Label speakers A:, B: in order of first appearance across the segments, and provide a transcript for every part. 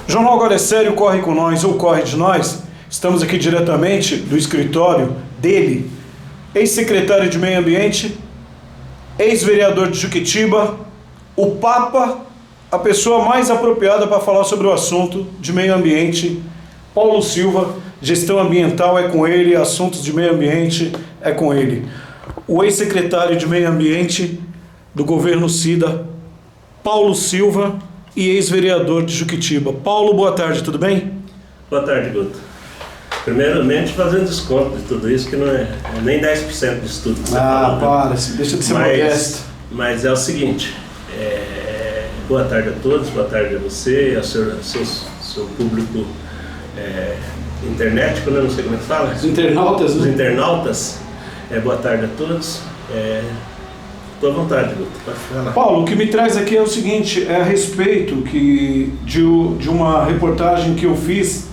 A: O Jornal Agora é Sério, corre com nós ou corre de nós. Estamos aqui diretamente do escritório dele, ex-secretário de Meio Ambiente, ex-vereador de Juquitiba, o Papa, a pessoa mais apropriada para falar sobre o assunto de meio ambiente, Paulo Silva. Gestão ambiental é com ele, assuntos de meio ambiente é com ele. O ex-secretário de Meio Ambiente do governo Cida, Paulo Silva, e ex-vereador de Juquitiba. Paulo, boa tarde, tudo bem?
B: Boa tarde, Guto. Primeiramente, fazendo desconto de tudo isso, que não é nem 10% disso tudo que você falou.
A: Para, deixa de ser modesto.
B: Mas é o seguinte, boa tarde a todos, boa tarde a você, ao seu público internet, eu não sei como é que fala.
A: Os internautas,
B: Os
A: né?
B: internautas, boa tarde a todos. Estou à vontade, Guto, pode falar.
A: Paulo, o que me traz aqui é o seguinte, é a respeito de uma reportagem que eu fiz,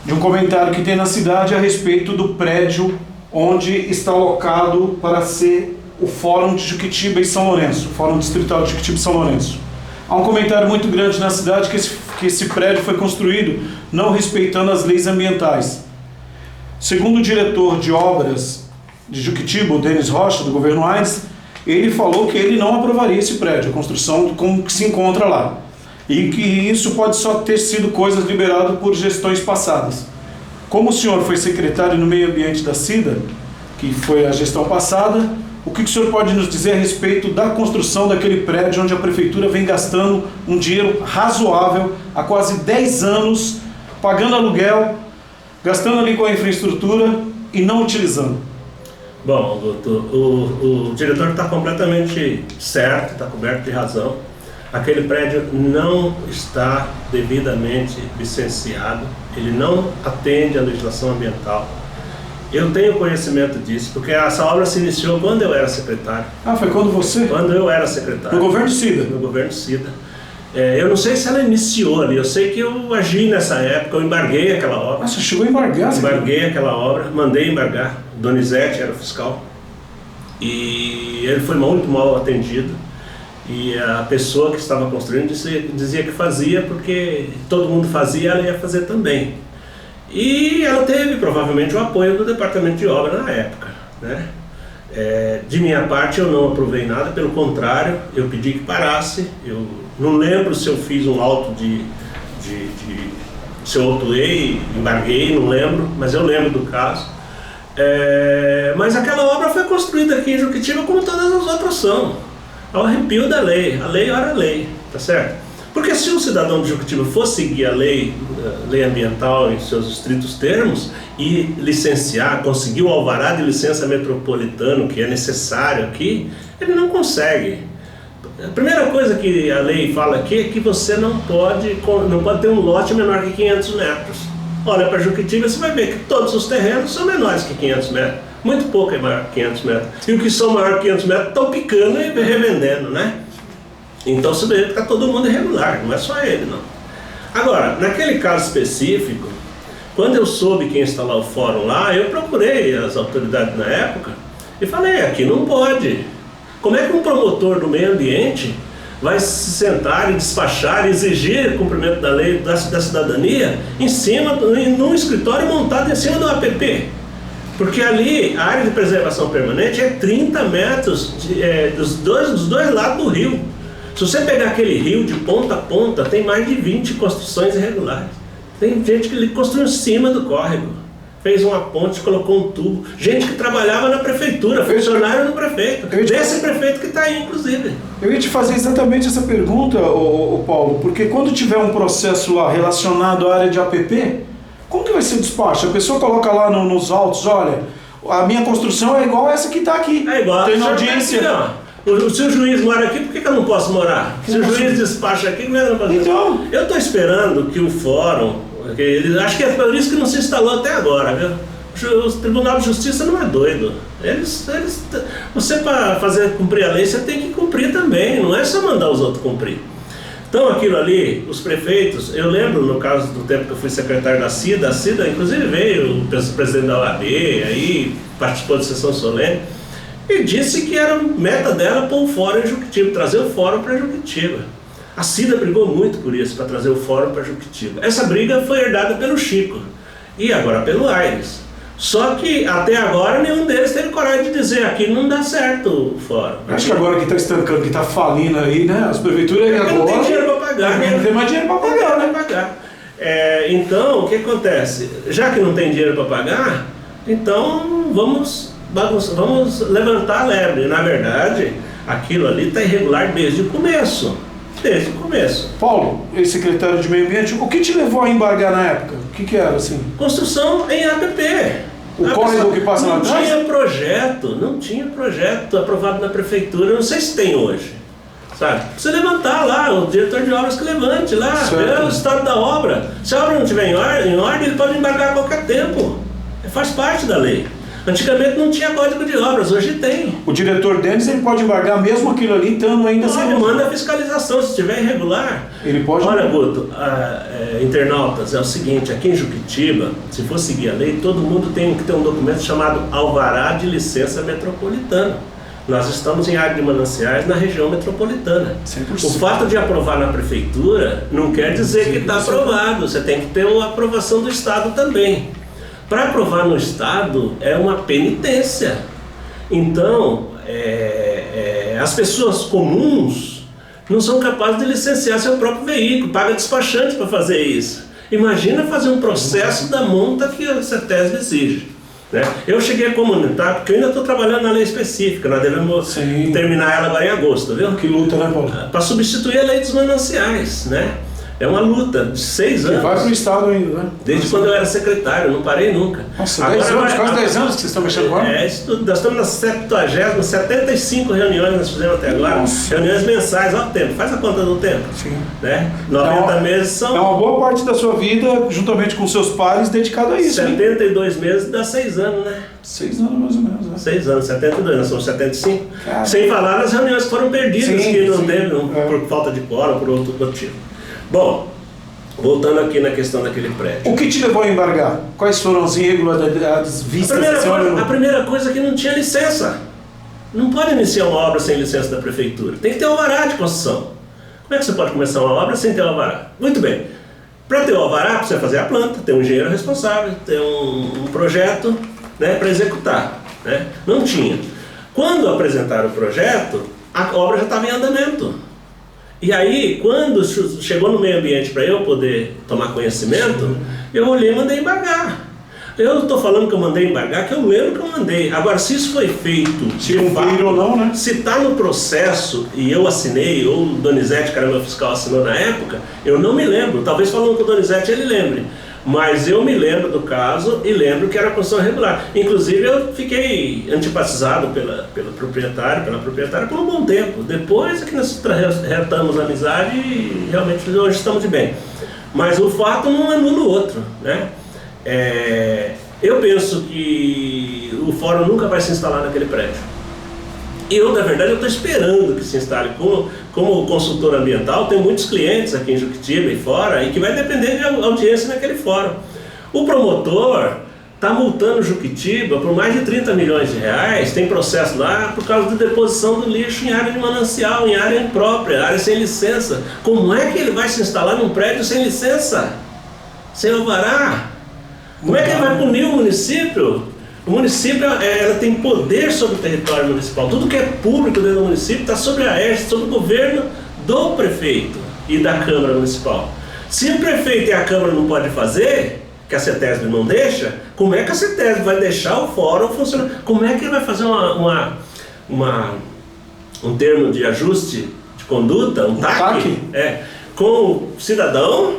A: de um comentário que tem na cidade a respeito do prédio onde está alocado para ser o Fórum de Juquitiba e São Lourenço, o Fórum Distrital de Juquitiba e São Lourenço. Há um comentário muito grande na cidade que esse prédio foi construído não respeitando as leis ambientais. Segundo o diretor de obras de Juquitiba, o Denis Rocha, do governo Aires, ele falou que ele não aprovaria esse prédio, a construção como que se encontra lá. E que isso pode só ter sido coisas liberadas por gestões passadas. Como o senhor foi secretário no meio ambiente da Cida, que foi a gestão passada, o que o senhor pode nos dizer a respeito da construção daquele prédio onde a prefeitura vem gastando um dinheiro razoável há quase 10 anos, pagando aluguel, gastando ali com a infraestrutura e não utilizando?
B: Bom, o diretor está completamente certo, está coberto de razão. Aquele prédio não está devidamente licenciado, ele não atende à legislação ambiental. Eu tenho conhecimento disso, porque essa obra se iniciou quando eu era secretário.
A: Ah, foi quando você?
B: Quando eu era secretário.
A: No governo Cida?
B: No governo Cida. Eu não sei se ela iniciou ali, eu sei que eu agi nessa época, eu embarguei aquela obra.
A: Ah, você chegou a embargar?
B: Embarguei aquela obra, mandei embargar. Donizete era o fiscal. E ele foi muito mal atendido. E a pessoa que estava construindo dizia que fazia porque todo mundo fazia, ela ia fazer também. E ela teve provavelmente o apoio do departamento de obra na época, né? De minha parte eu não aprovei nada, pelo contrário, eu pedi que parasse. Eu não lembro se eu fiz um auto se eu autuei, embarguei, não lembro, mas eu lembro do caso. Mas aquela obra foi construída aqui em Juquitiba como todas as outras são, ao arrepio da lei. A lei era a lei, tá certo? Porque se um cidadão de Juquitiba for seguir a lei ambiental em seus estritos termos e licenciar, conseguir o alvará de licença metropolitano que é necessário aqui, ele não consegue. A primeira coisa que a lei fala aqui é que você não pode ter um lote menor que 500 metros. Olha para Juquitiba, você vai ver que todos os terrenos são menores que 500 metros. Muito pouco é maior que 500 metros. E o que são maior que 500 metros estão picando e revendendo, né? Então você vê que está todo mundo irregular, não é só ele, não. Agora, naquele caso específico, quando eu soube que ia instalar o fórum lá, eu procurei as autoridades na época e falei, aqui não pode. Como é que um promotor do meio ambiente vai se sentar e despachar e exigir cumprimento da lei da cidadania num escritório montado em cima do APP? Porque ali a área de preservação permanente é 30 metros dos dois lados do rio. Se você pegar aquele rio de ponta a ponta, tem mais de 20 construções irregulares. Tem gente que construiu em cima do córrego, fez uma ponte, colocou um tubo. Gente que trabalhava na prefeitura, funcionário no prefeito. Desse prefeito que está aí, inclusive.
A: Eu ia te fazer exatamente essa pergunta, Paulo, porque quando tiver um processo lá relacionado à área de APP, como que vai ser o despacho? A pessoa coloca lá nos autos, olha, a minha construção é igual essa que está aqui.
B: É igual.
A: Tem na audiência.
B: Se o juiz mora aqui, por que eu não posso morar? Se o juiz despacha aqui, como é que eu não posso?
A: Então, eu
B: estou esperando que o fórum, acho que é por isso que não se instalou até agora, viu? O Tribunal de Justiça não é doido. Você, para fazer cumprir a lei, você tem que cumprir também, não é só mandar os outros cumprir. Então aquilo ali, os prefeitos, eu lembro no caso do tempo que eu fui secretário da Cida, inclusive veio o presidente da OAB, aí participou de sessão solene, e disse que era meta dela pôr o fórum em Juquitiba, trazer o fórum para Juquitiba. A Cida brigou muito por isso, para trazer o fórum para Juquitiba. Essa briga foi herdada pelo Chico e agora pelo Aires. Só que até agora nenhum deles teve coragem de dizer aqui não dá certo o fórum.
A: Acho que agora que está estancando, que está falindo aí, né? As prefeituras aí agora...
B: Não tem dinheiro para pagar, né?
A: Não tem mais dinheiro para pagar, né?
B: Então, o que acontece? Já que não tem dinheiro para pagar, então vamos levantar a lebre. Na verdade, aquilo ali está irregular desde o começo. Desde o começo.
A: Paulo, ex-secretário de Meio Ambiente, o que te levou a embargar na época? O que era assim?
B: Construção em APP.
A: O córrego que passa lá atrás?
B: Não tinha projeto aprovado na prefeitura, não sei se tem hoje. Sabe? Precisa levantar lá, o diretor de obras que levante lá, ver o estado da obra. Se a obra não estiver em ordem, ele pode embargar a qualquer tempo. Faz parte da lei. Antigamente não tinha código de obras, hoje tem.
A: O diretor Denis, ele pode embargar mesmo aquilo ali, estando ainda sem...
B: Ele manda a fiscalização, se estiver irregular.
A: Ele pode...
B: Olha, Guto, internautas, é o seguinte, aqui em Juquitiba, se for seguir a lei, todo mundo tem que ter um documento chamado Alvará de Licença Metropolitana. Nós estamos em área de mananciais na região metropolitana.
A: 100%.
B: O fato de aprovar na prefeitura não quer dizer que está aprovado, você tem que ter uma aprovação do Estado também. Para aprovar no Estado é uma penitência. Então, as pessoas comuns não são capazes de licenciar seu próprio veículo, paga despachante para fazer isso. Imagina fazer um processo da monta que a CETESB exige. Né? Eu cheguei a comunitar, porque eu ainda estou trabalhando na lei específica, nós devemos terminar ela agora em agosto, viu?
A: Que luta, né, Paulo?
B: Para substituir a lei dos mananciais, né? É uma luta de 6 anos.
A: Que vai para o Estado ainda, né?
B: Desde quando eu era secretário, não parei nunca.
A: Nossa, 10 anos, quase 10 anos que vocês estão mexendo agora?
B: Isso tudo. Nós estamos nas 75 reuniões nós fizemos até agora.
A: Nossa.
B: Reuniões mensais, olha o tempo, faz a conta do tempo.
A: Sim.
B: Né? 90 meses são...
A: É uma boa parte da sua vida, juntamente com seus pares, dedicado a isso.
B: 72 meses dá 6 anos, né?
A: 6 anos mais ou menos, né?
B: 6 anos, 72, nós somos 75.
A: Cara.
B: Sem falar nas reuniões que foram perdidas,
A: Sim,
B: que não
A: sim.
B: teve, por falta de quórum, por outro motivo. Bom, voltando aqui na questão daquele prédio.
A: O que te levou a embargar? Quais foram as irregularidades vistas?
B: A primeira coisa é que não tinha licença. Não pode iniciar uma obra sem licença da prefeitura. Tem que ter alvará de construção. Como é que você pode começar uma obra sem ter alvará? Muito bem. Para ter o alvará, precisa fazer a planta, ter um engenheiro responsável, ter um projeto, né, para executar. Né? Não tinha. Quando apresentaram o projeto, a obra já estava em andamento. E aí, quando chegou no meio ambiente para eu poder tomar conhecimento, eu olhei e mandei embargar. Eu estou falando que eu mandei embargar, que eu lembro que eu mandei. Agora, se isso foi feito,
A: se cumprir ou não, né?
B: Se está no processo e eu assinei, ou o Donizete, que era meu fiscal, assinou na época, eu não me lembro. Talvez falando com o Donizete ele lembre. Mas eu me lembro do caso e lembro que era construção irregular. Inclusive eu fiquei antipatizado pela proprietária por um bom tempo. Depois é que nós retamos a amizade e realmente hoje estamos de bem. Mas o fato não anula o outro, né? Eu penso que o fórum nunca vai se instalar naquele prédio. Na verdade, eu estou esperando que se instale. Como consultor ambiental, tem muitos clientes aqui em Juquitiba e fora, e que vai depender de audiência naquele fórum. O promotor está multando Juquitiba por mais de 30 milhões de reais, tem processo lá por causa da deposição do lixo em área de manancial, em área imprópria, área sem licença. Como é que ele vai se instalar num prédio sem licença? Sem alvará? Como é que ele vai punir o município? O município ela tem poder sobre o território municipal. Tudo que é público dentro do município está sobre a ERS, sobre o governo do prefeito e da Câmara Municipal. Se o prefeito e a Câmara não podem fazer, que a CETESB não deixa, como é que a CETESB vai deixar o fórum funcionar? Como é que ele vai fazer um termo de ajuste de conduta, um TAC? Com o cidadão,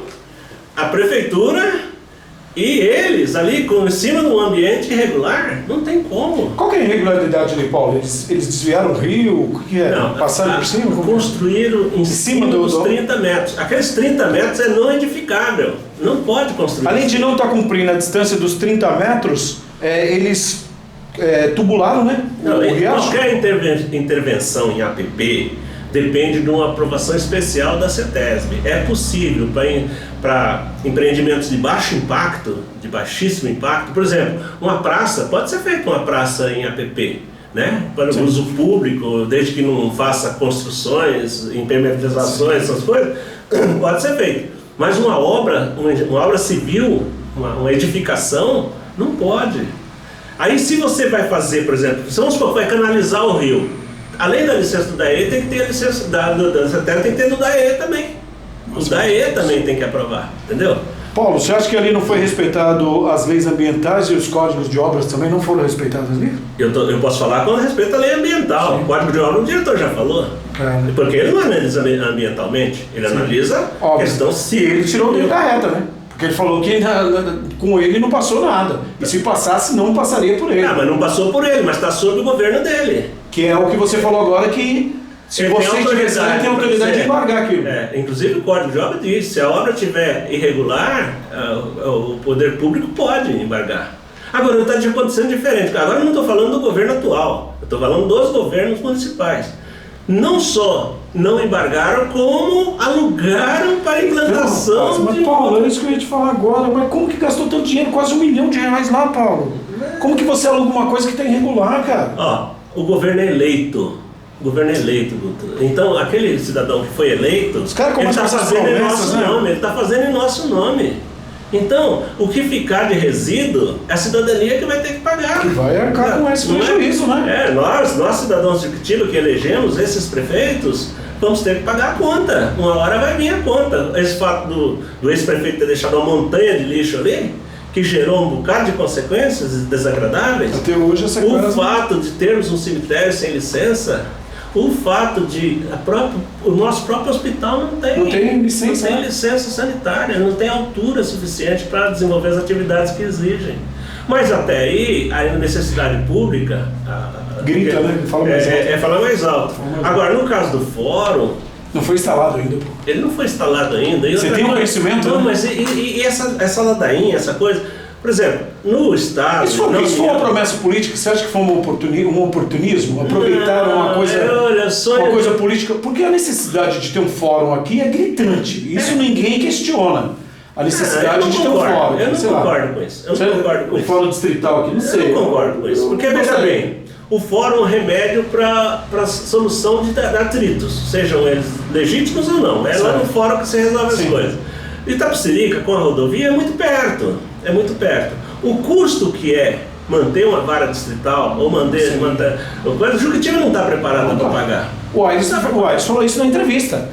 B: a prefeitura... E eles ali, em cima de um ambiente irregular, não tem como.
A: Qual que é a irregularidade ali, Paulo? Eles desviaram o rio? O que é?
B: Não,
A: passaram por cima?
B: Construíram em cima dos 30 metros. Aqueles 30 metros é não edificável. Não pode construir.
A: Além de não estar cumprindo a distância dos 30 metros, eles tubularam, né?
B: Qualquer intervenção em APP depende de uma aprovação especial da CETESB. É possível para empreendimentos de baixo impacto, de baixíssimo impacto, por exemplo, uma praça, pode ser feita uma praça em APP, né? Para o uso público, desde que não faça construções, impermeabilizações, essas coisas, pode ser feito. Mas uma obra civil, uma edificação, não pode. Aí se você vai fazer, por exemplo, se vamos supor, vai canalizar o rio, além da licença do DAE, tem que ter a licença da CETERA, tem que ter do DAE também. O DAE também tem que aprovar, entendeu?
A: Paulo, você acha que ali não foi respeitado as leis ambientais e os códigos de obras também não foram respeitados ali?
B: Eu posso falar com respeito à lei ambiental. O código de obra, o diretor já falou. Porque ele não analisa ambientalmente, ele analisa a questão se
A: ele tirou o dedo da reta, né? Porque ele falou que com ele não passou nada. E se passasse, não passaria por ele.
B: Ah, mas não passou por ele, mas está sob o governo dele.
A: Que é o que você falou agora, que se
B: ele
A: você tivesse, ele tem autoridade de embargar aquilo.
B: Inclusive o Código de Obra diz, se a obra estiver irregular, o poder público pode embargar. Agora, está acontecendo diferente. Agora eu não estou falando do governo atual, eu estou falando dos governos municipais. Não só não embargaram, como alugaram para implantação.
A: Mas Paulo, é isso que eu ia te falar agora. Mas como que gastou tanto dinheiro? Quase R$1 milhão lá, Paulo. Como que você aluga uma coisa que está irregular, cara?
B: Ó, o governo é eleito. O governo é eleito, Guto. Então, aquele cidadão que foi eleito, ele está fazendo em nosso nome. Ele está fazendo em nosso nome. Então, o que ficar de resíduo é a cidadania que vai ter que pagar.
A: Que vai arcar com esse prejuízo, né?
B: Nós cidadãos de Curitiba que elegemos esses prefeitos, vamos ter que pagar a conta. Uma hora vai vir a conta. Esse fato do ex-prefeito ter deixado uma montanha de lixo ali, que gerou um bocado de consequências desagradáveis.
A: Até hoje essa
B: coisa... O fato de termos um cemitério sem licença, o fato de o nosso próprio hospital não tem licença sanitária, não tem altura suficiente para desenvolver as atividades que exigem. Mas até aí, a necessidade pública...
A: Grita, né?
B: Falar mais alto. Agora, no caso do fórum...
A: Não foi instalado ainda.
B: Ele não foi instalado ainda.
A: Você tem um conhecimento?
B: Não, mas essa ladainha, essa coisa... Por exemplo, no Estado...
A: Isso foi uma promessa política? Você acha que foi um oportunismo? Aproveitaram uma coisa política? Porque a necessidade de ter um fórum aqui é gritante. Isso ninguém questiona. A necessidade de ter um fórum.
B: Eu não concordo com isso.
A: O fórum distrital aqui, não sei.
B: Eu não concordo com isso. Porque, veja bem, o fórum é um remédio para a solução de atritos, sejam eles legítimos ou não. É lá no fórum que você resolve as coisas. Itapecerica, com a rodovia, é muito perto. É muito perto. O custo que é manter uma vara distrital ou manter o Juquitiba não está preparado para pagar.
A: O Aires falou isso na entrevista.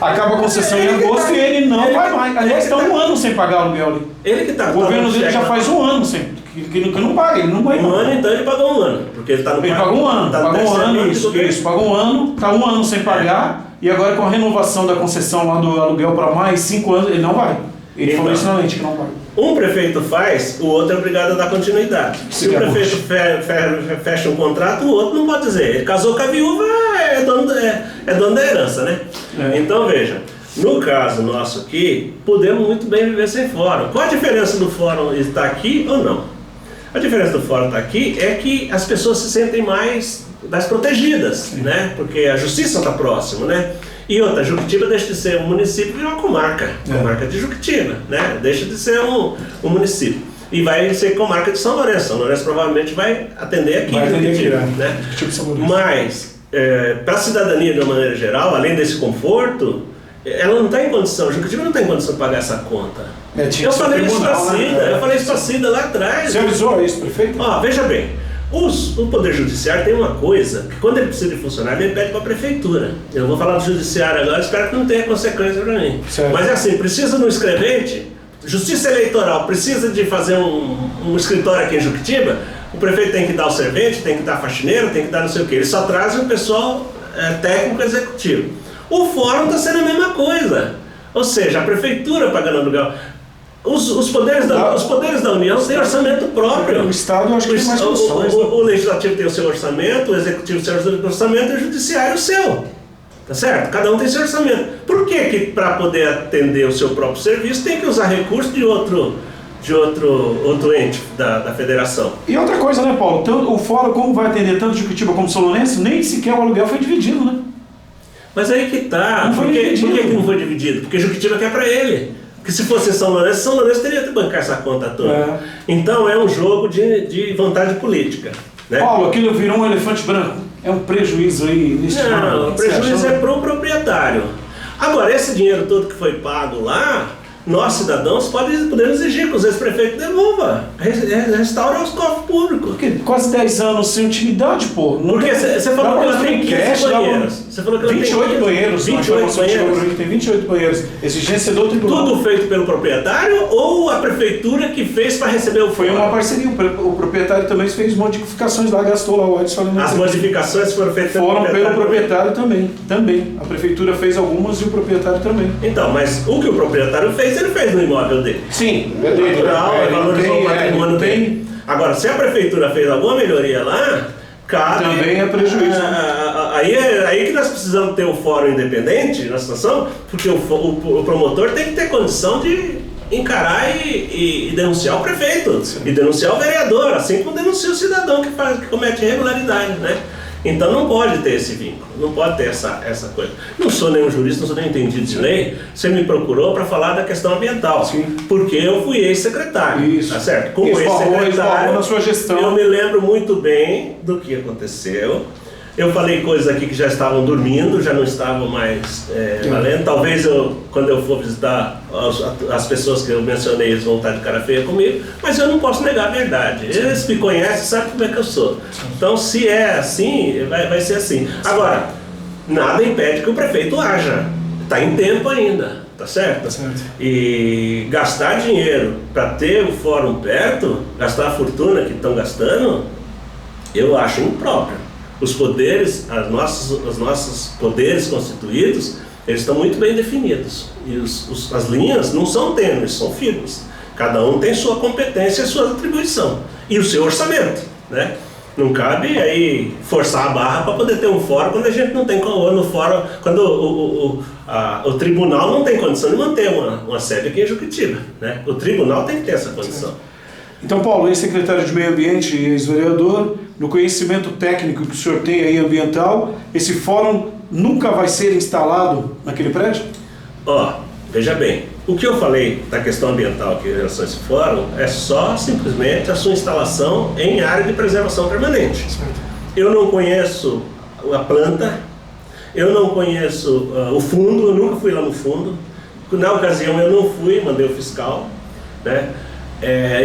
A: Acaba a concessão em agosto e ele não vai mais. Aliás, está 1 ano sem pagar o aluguel ali.
B: Ele que está.
A: O governo dele já faz 1 ano que não paga, ele não vai.
B: 1 ano, então ele pagou 1 ano. Porque ele está no.
A: Ele pagou 1 ano. Pagou 1 ano, isso. Pagou 1 ano, está 1 ano sem pagar. E agora com a renovação da concessão lá do aluguel para mais 5 anos, ele não vai. Ele falou isso na lente que não vai.
B: Um prefeito faz, o outro é obrigado a dar continuidade. Se o prefeito fecha um contrato, o outro não pode dizer. Ele casou com a viúva, é dono da herança, né? Então veja, no caso nosso aqui, podemos muito bem viver sem fórum. Qual a diferença do fórum estar aqui ou não? A diferença do fórum estar aqui é que as pessoas se sentem mais protegidas, né? Porque a justiça está próxima, né? E outra, Juquitiba deixa de ser um município e uma comarca de Juquitiba, né? Deixa de ser um município. E vai ser comarca de São Lourenço. São Lourenço provavelmente vai atender aqui, né? Mas, para a cidadania de uma maneira geral, além desse conforto, ela não está em condição, Juquitiba não está em condição de pagar essa conta. Eu falei isso para a Cida lá atrás.
A: Você avisou isso, prefeito?
B: Veja bem. O Poder Judiciário tem uma coisa, que quando ele precisa de funcionário, ele pede para a Prefeitura. Eu vou falar do Judiciário agora, espero que não tenha consequência para mim.
A: Certo.
B: Mas é assim, precisa de um escrevente, Justiça Eleitoral, precisa de fazer um escritório aqui em Juquitiba, o prefeito tem que dar o servente, tem que dar faxineiro, tem que dar não sei o quê. Ele só traz o pessoal técnico executivo. O fórum está sendo a mesma coisa. Ou seja, a Prefeitura pagando aluguel. Os poderes da União têm orçamento próprio.
A: O Estado, eu acho que tem mais funções.
B: O Legislativo tem o seu orçamento, o Executivo tem o seu orçamento e o Judiciário o seu. Tá certo? Cada um tem seu orçamento. Por que para poder atender o seu próprio serviço tem que usar recursos de outro ente da federação?
A: E outra coisa, né, Paulo? O fórum, como vai atender tanto Juquitiba como São Lourenço, nem sequer o aluguel foi dividido, né?
B: Mas aí que tá. Por que não foi dividido? Porque Juquitiba quer para ele. Porque se fosse São Lourenço teria que bancar essa conta toda. Então é um jogo de vantagem política. né?
A: Paulo, aquilo virou um elefante branco. É um prejuízo aí neste ano.
B: Não, o prejuízo é para o proprietário. Agora, esse dinheiro todo que foi pago lá, nós, cidadãos, podemos exigir que os ex-prefeitos devolvam, restaurem os cofres públicos.
A: Porque quase 10 anos sem utilidade, pô.
B: Porque você falou que ela tem 15 banheiros. Você falou que ela
A: 28
B: tem
A: banheiros.
B: 28 banheiros.
A: Tem 28 banheiros. Exigência do tribunal.
B: Tudo feito pelo proprietário ou a prefeitura que fez para receber o
A: Foi
B: fórum?
A: uma parceria. O proprietário também fez modificações lá, gastou lá o Edson.
B: As modificações foram feitas
A: pelo proprietário também. Também. A prefeitura fez algumas e o proprietário também.
B: Então, mas o que o proprietário fez, ele fez no imóvel dele.
A: Sim, é dele.
B: Natural, valorizou o patrimônio dele. Agora, se a prefeitura fez alguma melhoria lá, cabe...
A: Também é prejuízo.
B: Aí que nós precisamos ter o fórum independente na situação, porque o promotor tem que ter condição de encarar e denunciar o prefeito. Sim. E denunciar o vereador, assim como denuncia o cidadão que comete irregularidade, né? Então não pode ter esse vínculo, não pode ter essa coisa. Não sou nenhum jurista, não sou nenhum entendido de lei, você me procurou para falar da questão ambiental. Sim. Porque eu fui ex-secretário,
A: isso,
B: tá certo? Como ex-secretário,
A: na sua gestão.
B: Eu me lembro muito bem do que aconteceu. Eu falei coisas aqui que já estavam dormindo, já não estavam mais valendo. Talvez quando eu for visitar as pessoas que eu mencionei, eles vão estar de cara feia comigo, mas eu não posso negar a verdade. Eles me conhecem, sabem como é que eu sou. Então, se é assim, vai ser assim. Agora, nada impede que o prefeito haja. Está em tempo ainda, tá certo?
A: Tá certo.
B: E gastar dinheiro para ter o fórum perto, gastar a fortuna que estão gastando, eu acho impróprio. Os poderes, os nossos poderes constituídos, eles estão muito bem definidos. E as linhas não são tênues, são firmes. Cada um tem sua competência e sua atribuição. E o seu orçamento, né? Não cabe aí forçar a barra para poder ter um fórum quando a gente não tem no fórum, quando o tribunal não tem condição de manter uma sede aqui em Juquitiba, né? O tribunal tem que ter essa condição.
A: Então, Paulo, ex-secretário de Meio Ambiente e ex-vereador, no conhecimento técnico que o senhor tem aí ambiental, esse fórum nunca vai ser instalado naquele prédio?
B: Veja bem, o que eu falei da questão ambiental aqui em relação a esse fórum é só simplesmente a sua instalação em área de preservação permanente. Certo. Eu não conheço a planta, eu não conheço o fundo, eu nunca fui lá no fundo. Na ocasião eu não fui, mandei o fiscal, né?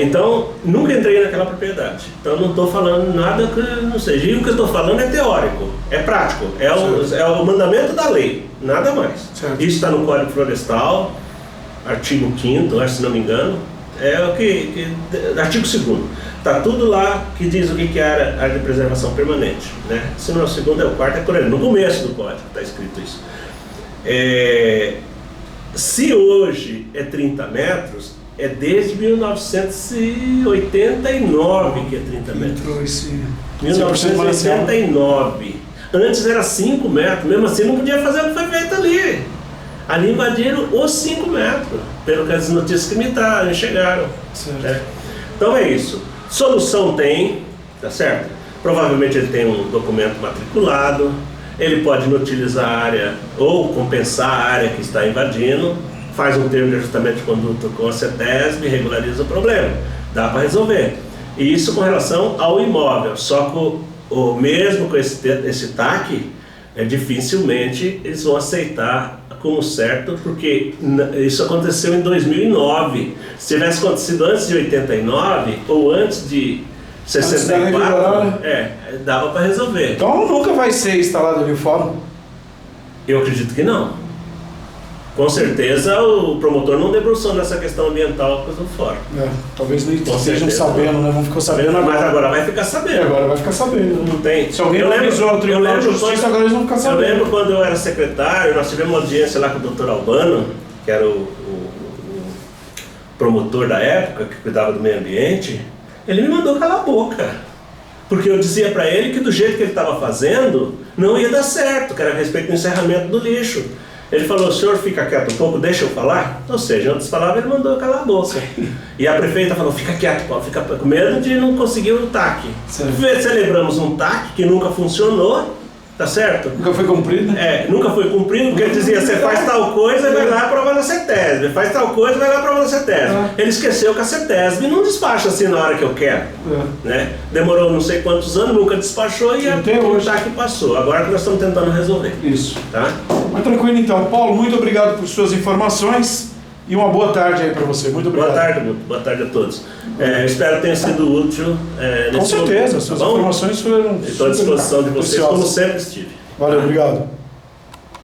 B: Então, nunca entrei naquela propriedade. Então, não estou falando nada que não seja. E o que eu estou falando é teórico, é prático, é o mandamento da lei, nada mais. Certo. Isso está no Código Florestal, artigo 5º, se não me engano, artigo 2º. Está tudo lá que diz o que é área de preservação permanente, né? Se não é o 2º, é o 4º, é por aí. No começo do código está escrito isso. Se hoje é 30 metros, é desde 1989 que é 30 metros. 1989. Antes era 5 metros, mesmo assim não podia fazer o que foi feito ali. Ali invadiram os 5 metros, pelo que as notícias que me chegaram. Né? Então é isso. Solução tem, tá certo? Provavelmente ele tem um documento matriculado, ele pode inutilizar a área ou compensar a área que está invadindo, faz um termo de ajustamento de conduta com a CETESB e regulariza o problema. Dá para resolver. E isso com relação ao imóvel. Só que mesmo com esse TAC, dificilmente eles vão aceitar como certo, porque isso aconteceu em 2009. Se tivesse acontecido antes de 89 ou antes de 64, dava para resolver.
A: Então nunca vai ser instalado ali o fórum?
B: Eu acredito que não. Com certeza o promotor não debruçou nessa questão ambiental do fórum.
A: Talvez nem estejam sabendo, né? Vão ficar sabendo agora.
B: Mas agora vai ficar sabendo.
A: Agora vai ficar sabendo.
B: Não tem.
A: Se alguém avisou o Tribunal de Justiça, agora eles vão ficar sabendo.
B: Eu lembro quando eu era secretário, nós tivemos uma audiência lá com o Dr. Albano, que era o promotor da época, que cuidava do meio ambiente. Ele me mandou calar a boca. Porque eu dizia para ele que do jeito que ele estava fazendo, não ia dar certo, que era a respeito do encerramento do lixo. Ele falou, o senhor fica quieto um pouco, deixa eu falar? Ou seja, em outras palavras, ele mandou calar a boca. E a prefeita falou, fica quieto, Paulo, fica com medo de não conseguir o TAC. Celebramos um TAC que nunca funcionou, Tá certo?
A: Nunca foi cumprido, né?
B: Nunca foi cumprido, porque ele dizia, você faz tal coisa e vai lá aprovar na CETESB, faz tal coisa e vai lá aprovar na CETESB. Ele esqueceu que a CETESB não despacha assim na hora que eu quero. Né? Demorou não sei quantos anos, nunca despachou e até hoje que passou. Agora que nós estamos tentando resolver.
A: Isso.
B: Tá?
A: Mas tranquilo então. Paulo, muito obrigado por suas informações e uma boa tarde aí para você. Muito obrigado.
B: Boa tarde a todos. Espero que tenha sido útil.
A: Com certeza, suas informações foram.
B: Estou à disposição de vocês, como sempre estive.
A: Valeu, obrigado.